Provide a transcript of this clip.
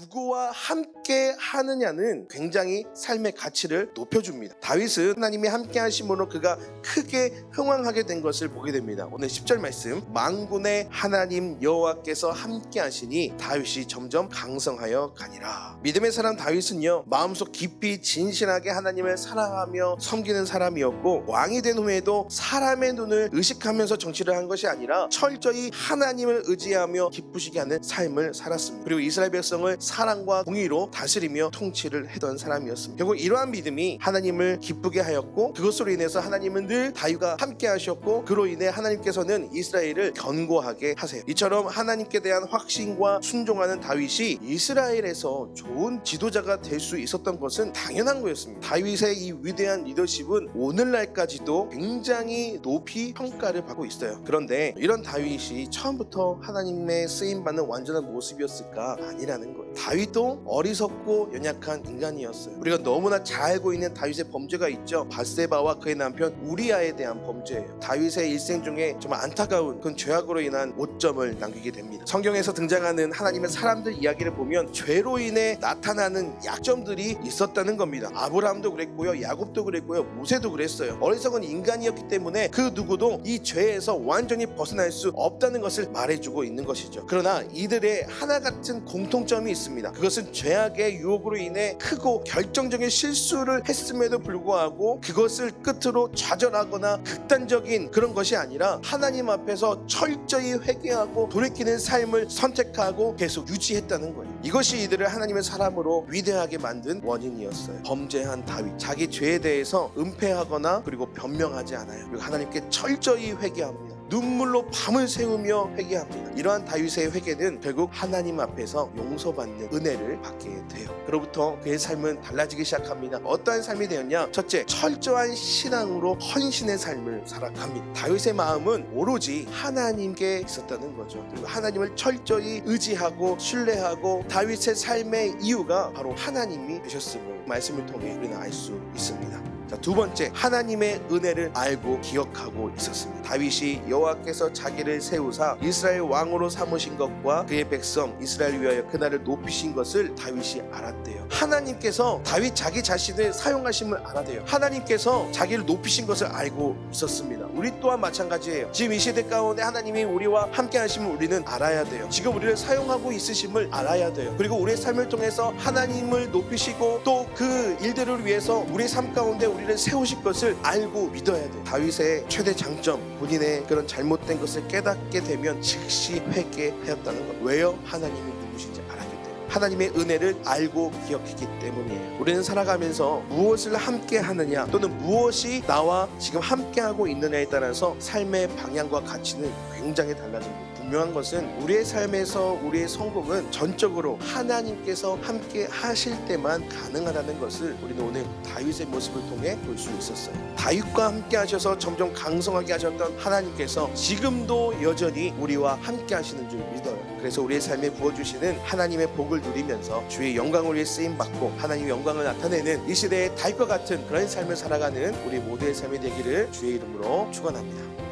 누구와 함께 하느냐는 굉장히 삶의 가치를 높여줍니다. 다윗은 하나님이 함께 하심으로 그가 크게 흥왕하게 된 것을 보게 됩니다. 오늘 10절 말씀, 만군의 하나님 여호와께서 함께 하시니 다윗이 점점 강성하여 가니라. 믿음의 사람 다윗은요, 마음속 깊이 진실하게 하나님을 사랑하며 섬기는 사람이었고, 왕이 된 후에도 사람의 눈을 의식하면서 정치를 한 것이 아니라 철저히 하나님을 의지하며 기쁘시게 하는 삶을 살았습니다. 그리고 이스라엘 백성을 사랑과 공의로 다스리며 통치를 했던 사람이었습니다. 결국 이러한 믿음이 하나님을 기쁘게 하였고, 그것으로 인해서 하나님은 늘 다윗과 함께 하셨고, 그로 인해 하나님께서는 이스라엘을 견고하게 하세요. 이처럼 하나님께 대한 확신과 순종하는 다윗이 이스라엘에서 좋은 지도자가 될 수 있었던 것은 당연한 거였습니다. 다윗의 이 위대한 리더십은 오늘날까지도 굉장히 높이 평가를 받고 있어요. 그런데 이런 다윗이 처음부터 하나님의 쓰임받는 완전한 모습이었을까? 아니라는 거예요. 다윗도 어리석고 연약한 인간이었어요. 우리가 너무나 잘 알고 있는 다윗의 범죄가 있죠. 밧세바와 그의 남편 우리아에 대한 범죄예요. 다윗의 일생 중에 정말 안타까운 그런 죄악으로 인한 오점을 남기게 됩니다. 성경에서 등장하는 하나님의 사람들 이야기를 보면 죄로 인해 나타나는 약점들이 있었다는 겁니다. 아브라함도 그랬고요, 야곱도 그랬고요, 모세도 그랬어요. 어리석은 인간이었기 때문에 그 누구도 이 죄에서 완전히 벗어날 수 없다는 것을 말해주고 있는 것이죠. 그러나 이들의 하나 같은 공통점이 있습니다. 그것은 죄악의 유혹으로 인해 크고 결정적인 실수를 했음에도 불구하고 그것을 끝으로 좌절하거나 극단적인 그런 것이 아니라 하나님 앞에서 철저히 회개하고 돌이키는 삶을 선택하고 계속 유지했다는 거예요. 이것이 이들을 하나님의 사람으로 위대하게 만든 원인이었어요. 범죄한 다윗, 자기 죄에 대해서 은폐하거나 그리고 변명하지 않아요. 그리고 하나님께 철저히 회개합니다. 눈물로 밤을 새우며 회개합니다. 이러한 다윗의 회개는 결국 하나님 앞에서 용서받는 은혜를 받게 돼요. 그로부터 그의 삶은 달라지기 시작합니다. 어떠한 삶이 되었냐? 첫째, 철저한 신앙으로 헌신의 삶을 살아갑니다. 다윗의 마음은 오로지 하나님께 있었다는 거죠. 그리고 하나님을 철저히 의지하고 신뢰하고, 다윗의 삶의 이유가 바로 하나님이 되셨음을 말씀을 통해 우리는 알 수 있습니다. 두 번째, 하나님의 은혜를 알고 기억하고 있었습니다. 다윗이 여호와께서 자기를 세우사 이스라엘 왕으로 삼으신 것과 그의 백성 이스라엘 위하여 그날을 높이신 것을 다윗이 알았대요. 하나님께서 다윗 자기 자신을 사용하심을 알았대요. 하나님께서 자기를 높이신 것을 알고 있었습니다. 우리 또한 마찬가지예요. 지금 이 시대 가운데 하나님이 우리와 함께 하심을 우리는 알아야 돼요. 지금 우리를 사용하고 있으심을 알아야 돼요. 그리고 우리의 삶을 통해서 하나님을 높이시고 또 그 일들을 위해서 우리의 삶 가운데 우리를 세우실 것을 알고 믿어야 돼요. 다윗의 최대 장점, 본인의 그런 잘못된 것을 깨닫게 되면 즉시 회개하였다는 것. 왜요? 하나님이 누구신지 알았기 때문에. 하나님의 은혜를 알고 기억했기 때문이에요. 우리는 살아가면서 무엇을 함께 하느냐, 또는 무엇이 나와 지금 함께하고 있느냐에 따라서 삶의 방향과 가치는 굉장히 달라집니다. 분명한 것은 우리의 삶에서 우리의 성공은 전적으로 하나님께서 함께 하실 때만 가능하다는 것을 우리는 오늘 다윗의 모습을 통해 볼 수 있었어요. 다윗과 함께 하셔서 점점 강성하게 하셨던 하나님께서 지금도 여전히 우리와 함께 하시는 줄 믿어요. 그래서 우리의 삶에 부어주시는 하나님의 복을 누리면서 주의 영광을 위해 쓰임받고 하나님의 영광을 나타내는 이 시대의 다윗과 같은 그런 삶을 살아가는 우리 모두의 삶이 되기를 주의 이름으로 축원합니다.